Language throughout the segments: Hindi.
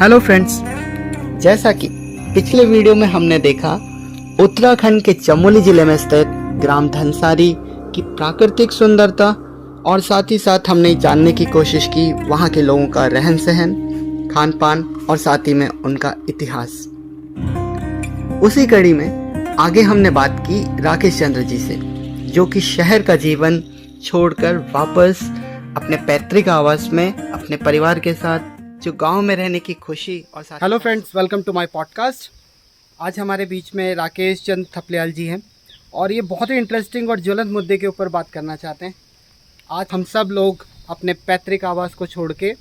हेलो फ्रेंड्स, जैसा कि पिछले वीडियो में हमने देखा उत्तराखंड के चमोली जिले में स्थित ग्राम धनसारी की प्राकृतिक सुंदरता और साथ ही साथ हमने जानने की कोशिश की वहाँ के लोगों का रहन सहन, खान पान और साथ ही में उनका इतिहास। उसी कड़ी में आगे हमने बात की राकेश चंद्र जी से, जो कि शहर का जीवन छोड़कर वापस अपने पैतृक आवास में अपने परिवार के साथ जो गांव में रहने की खुशी और साथ। Hello friends, welcome to my podcast. आज हमारे बीच में राकेश चंद्र थपलियाल जी हैं और ये बहुत ही इंटरेस्टिंग और ज्वलंत मुद्दे के ऊपर बात करना चाहते हैं। आज हम सब लोग अपने पैतृक आवास को छोड़ के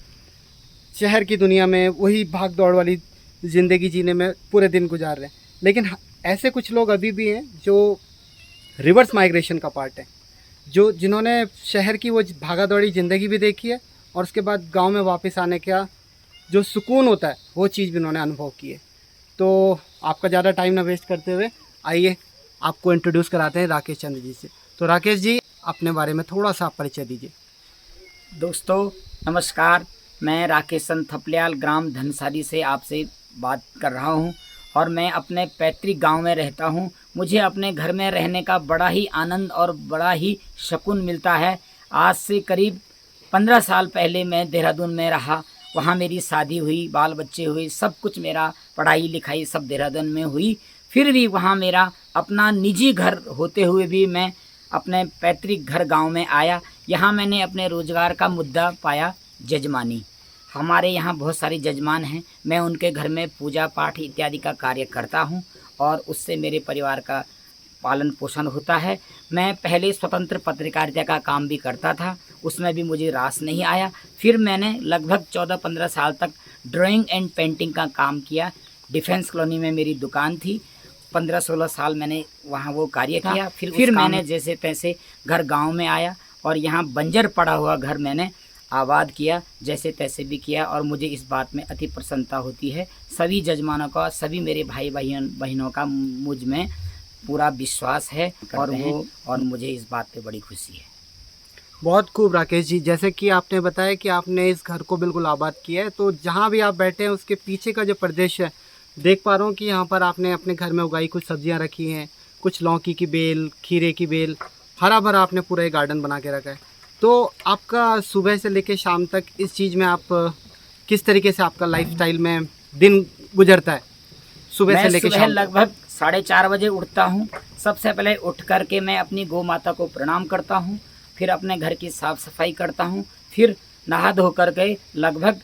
शहर की दुनिया में वही भाग दौड़ वाली ज़िंदगी जीने में पूरे दिन गुजार रहे हैं, लेकिन ऐसे कुछ लोग अभी भी हैं जो रिवर्स माइग्रेशन का पार्ट है, जिन्होंने शहर की वो भागा दौड़ी ज़िंदगी भी देखी है और उसके बाद गांव में वापस आने का जो सुकून होता है वो चीज़ भी उन्होंने अनुभव की है। तो आपका ज़्यादा टाइम ना वेस्ट करते हुए आइए आपको इंट्रोड्यूस कराते हैं राकेश चंद्र जी से। तो राकेश जी, अपने बारे में थोड़ा सा परिचय दीजिए। दोस्तों नमस्कार, मैं राकेश चंद्र थपलियाल ग्राम धनसारी से आपसे बात कर रहा हूं और मैं अपने पैतृक गांव में रहता हूं। मुझे अपने घर में रहने का बड़ा ही आनंद और बड़ा ही सुकून मिलता है। आज से करीब 15 साल पहले मैं देहरादून में रहा, वहाँ मेरी शादी हुई, बाल बच्चे हुए, सब कुछ मेरा पढ़ाई लिखाई सब देहरादून में हुई। फिर भी वहाँ मेरा अपना निजी घर होते हुए भी मैं अपने पैतृक घर गांव में आया। यहाँ मैंने अपने रोज़गार का मुद्दा पाया, जजमानी। हमारे यहाँ बहुत सारे जजमान हैं, मैं उनके घर में पूजा पाठ इत्यादि का कार्य करता हूँ और उससे मेरे परिवार का पालन पोषण होता है। मैं पहले स्वतंत्र पत्रकारिता का काम भी करता था, उसमें भी मुझे रास नहीं आया। फिर मैंने लगभग 14-15 साल तक ड्राइंग एंड पेंटिंग का काम किया। डिफेंस कॉलोनी में मेरी दुकान थी, 15-16 साल मैंने वहाँ वो कार्य किया। फिर मैंने जैसे तैसे घर गांव में आया और यहाँ बंजर पड़ा हुआ घर मैंने आबाद किया, जैसे तैसे भी किया। और मुझे इस बात में अति प्रसन्नता होती है, सभी जजमानों का, सभी मेरे भाई बहनों का मुझ में पूरा विश्वास है और मुझे इस बात पे बड़ी खुशी है। बहुत खूब राकेश जी, जैसे कि आपने बताया कि आपने इस घर को बिल्कुल आबाद किया है, तो जहाँ भी आप बैठे हैं उसके पीछे का जो प्रदेश है, देख पा रहा हूँ कि यहाँ पर आपने अपने घर में उगाई कुछ सब्जियाँ रखी हैं, कुछ लौकी की बेल, खीरे की बेल, हरा भरा आपने पूरा एक गार्डन बना के रखा है। तो आपका सुबह से लेकर शाम तक इस चीज़ में आप किस तरीके से आपका लाइफस्टाइल में दिन गुजरता है? सुबह से लेकर शाम लगभग 4:30 बजे उठता हूँ। सबसे पहले उठ करके मैं अपनी गौ माता को प्रणाम करता हूँ, फिर अपने घर की साफ़ सफाई करता हूँ, फिर नहा धो करके लगभग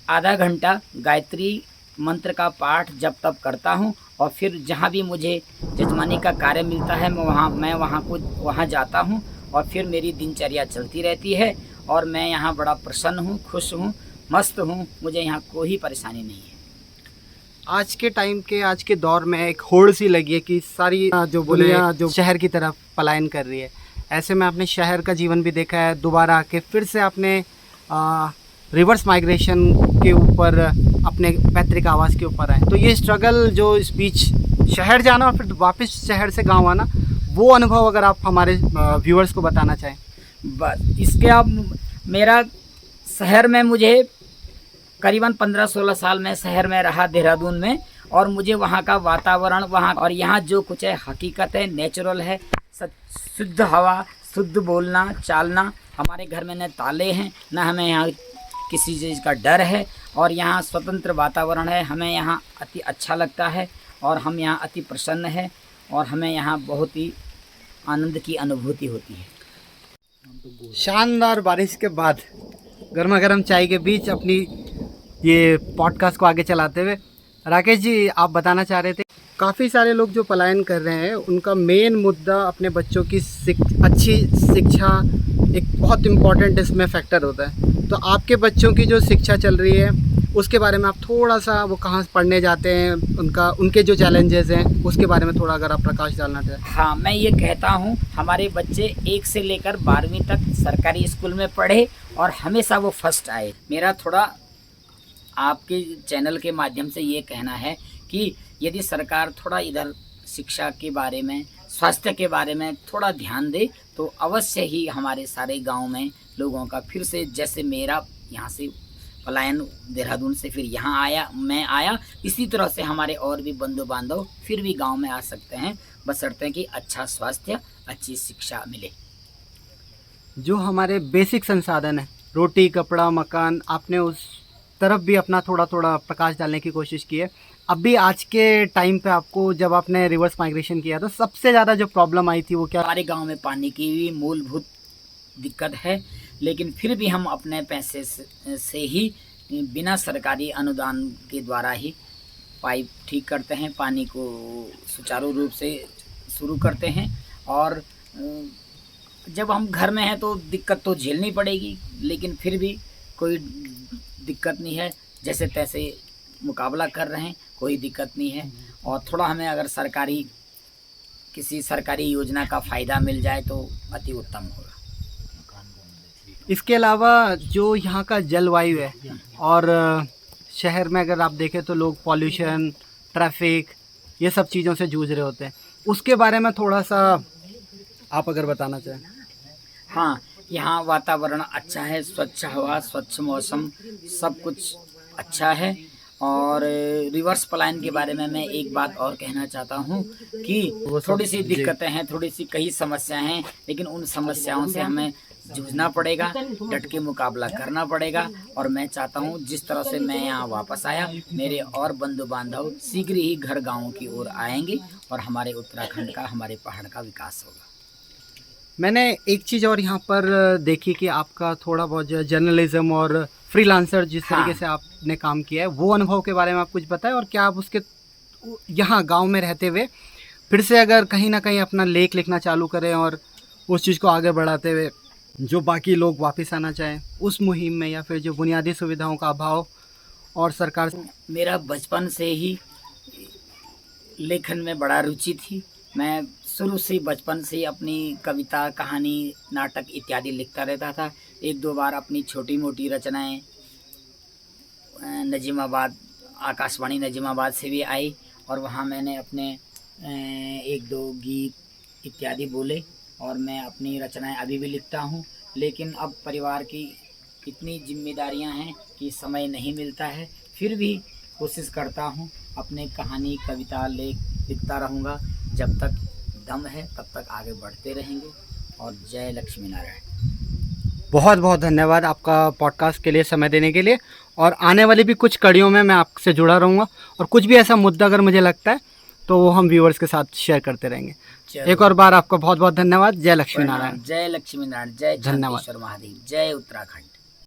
आधा घंटा गायत्री मंत्र का पाठ जप तप करता हूँ और फिर जहाँ भी मुझे जजमानी का कार्य मिलता है मैं वहाँ जाता हूँ और फिर मेरी दिनचर्या चलती रहती है और मैं यहाँ बड़ा प्रसन्न हूँ, खुश हूँ, मस्त हूँ। मुझे यहाँ कोई परेशानी नहीं है। आज के टाइम के आज के दौर में एक होड़ सी लगी है कि सारी जो शहर की तरफ पलायन कर रही है। ऐसे में आपने शहर का जीवन भी देखा है, दोबारा आके फिर से आपने रिवर्स माइग्रेशन के ऊपर अपने पैतृक आवास के ऊपर आए। तो ये स्ट्रगल जो इस बीच शहर जाना और फिर वापस शहर से गांव आना, वो अनुभव अगर आप हमारे व्यूअर्स को बताना चाहें। बस इसके अब मेरा शहर में मुझे करीबन 15-16 साल में शहर में रहा देहरादून में और मुझे वहाँ का वातावरण वहाँ और यहाँ जो कुछ है हकीकत है, नेचुरल है, शुद्ध हवा, शुद्ध बोलना चालना। हमारे घर में न ताले हैं, न हमें यहाँ किसी चीज़ का डर है और यहाँ स्वतंत्र वातावरण है। हमें यहाँ अति अच्छा लगता है और हम यहाँ अति प्रसन्न है और हमें यहाँ बहुत ही आनंद की अनुभूति होती है। शानदार बारिश के बाद गर्मा गर्म चाय के बीच अपनी ये पॉडकास्ट को आगे चलाते हुए राकेश जी, आप बताना चाह रहे थे काफ़ी सारे लोग जो पलायन कर रहे हैं उनका मेन मुद्दा अपने बच्चों की अच्छी शिक्षा एक बहुत इम्पॉर्टेंट इसमें फैक्टर होता है। तो आपके बच्चों की जो शिक्षा चल रही है उसके बारे में आप थोड़ा सा, वो कहाँ पढ़ने जाते हैं, उनके जो चैलेंजेस हैं उसके बारे में थोड़ा अगर आप प्रकाश डालना चाहें। हाँ, मैं ये कहता हूँ हमारे बच्चे 1 से लेकर 12वीं तक सरकारी स्कूल में पढ़े और हमेशा वो फर्स्ट आए। मेरा थोड़ा आपके चैनल के माध्यम से ये कहना है कि यदि सरकार थोड़ा इधर शिक्षा के बारे में, स्वास्थ्य के बारे में थोड़ा ध्यान दे तो अवश्य ही हमारे सारे गांव में लोगों का फिर से, जैसे मेरा यहाँ से पलायन देहरादून से फिर यहाँ मैं आया। इसी तरह से हमारे और भी बंधु बांधव फिर भी गांव में आ सकते हैं, बशर्ते कि अच्छा स्वास्थ्य, अच्छी शिक्षा मिले। जो हमारे बेसिक संसाधन है, रोटी कपड़ा मकान, आपने उस तरफ भी अपना थोड़ा थोड़ा प्रकाश डालने की कोशिश की है। अभी आज के टाइम पे आपको, जब आपने रिवर्स माइग्रेशन किया तो सबसे ज़्यादा जो प्रॉब्लम आई थी वो क्या? हमारे गांव में पानी की भी मूलभूत दिक्कत है, लेकिन फिर भी हम अपने पैसे से ही बिना सरकारी अनुदान के द्वारा ही पाइप ठीक करते हैं, पानी को सुचारू रूप से शुरू करते हैं। और जब हम घर में हैं तो दिक्कत तो झेलनी पड़ेगी, लेकिन फिर भी कोई दिक्कत नहीं है, जैसे तैसे मुकाबला कर रहे हैं, कोई दिक्कत नहीं है। और थोड़ा हमें अगर किसी सरकारी योजना का फ़ायदा मिल जाए तो अति उत्तम होगा। इसके अलावा जो यहाँ का जलवायु है और शहर में अगर आप देखें तो लोग पॉल्यूशन, ट्रैफिक, ये सब चीज़ों से जूझ रहे होते हैं, उसके बारे में थोड़ा सा आप अगर बताना चाहें। हाँ, यहाँ वातावरण अच्छा है, स्वच्छ हवा, स्वच्छ मौसम, सब कुछ अच्छा है। और रिवर्स पलायन के बारे में मैं एक बात और कहना चाहता हूँ कि थोड़ी सी दिक्कतें हैं, थोड़ी सी कई समस्याएं हैं, लेकिन उन समस्याओं से हमें जूझना पड़ेगा, डट के मुकाबला करना पड़ेगा। और मैं चाहता हूँ जिस तरह से मैं यहाँ वापस आया, मेरे और बंधु बांधव शीघ्र ही घर गाँव की ओर आएंगे और हमारे उत्तराखंड का, हमारे पहाड़ का विकास होगा। मैंने एक चीज़ और यहाँ पर देखी कि आपका थोड़ा बहुत जो जर्नलिज्म और फ्रीलांसर जिस तरीके से आपने काम किया है, वो अनुभव के बारे में आप कुछ बताएं। और क्या आप उसके यहाँ गांव में रहते हुए फिर से अगर कहीं ना कहीं अपना लेख लिखना चालू करें और उस चीज़ को आगे बढ़ाते हुए जो बाकी लोग वापस आना चाहें उस मुहिम में, या फिर जो बुनियादी सुविधाओं का अभाव और सरकार? मेरा बचपन से ही लेखन में बड़ा रुचि थी। मैं शुरू से बचपन से अपनी कविता, कहानी, नाटक इत्यादि लिखता रहता था। एक दो बार अपनी छोटी मोटी रचनाएं नजीमाबाद, आकाशवाणी नजीमाबाद से भी आई और वहाँ मैंने अपने एक दो गीत इत्यादि बोले। और मैं अपनी रचनाएं अभी भी लिखता हूँ, लेकिन अब परिवार की इतनी जिम्मेदारियां हैं कि समय नहीं मिलता है। फिर भी कोशिश करता हूँ, अपने कहानी, कविता, लेख लिखता रहूँगा। जब तक दम है तब तक आगे बढ़ते रहेंगे। और जय लक्ष्मी नारायण। बहुत बहुत धन्यवाद आपका पॉडकास्ट के लिए समय देने के लिए। और आने वाली भी कुछ कड़ियों में मैं आपसे जुड़ा रहूँगा, और कुछ भी ऐसा मुद्दा अगर मुझे लगता है तो वो हम व्यूअर्स के साथ शेयर करते रहेंगे। एक और बार आपका बहुत बहुत धन्यवाद। जय लक्ष्मी नारायण। जय लक्ष्मी नारायण, जय धन्यवाद। महादेव, जय उत्तराखंड।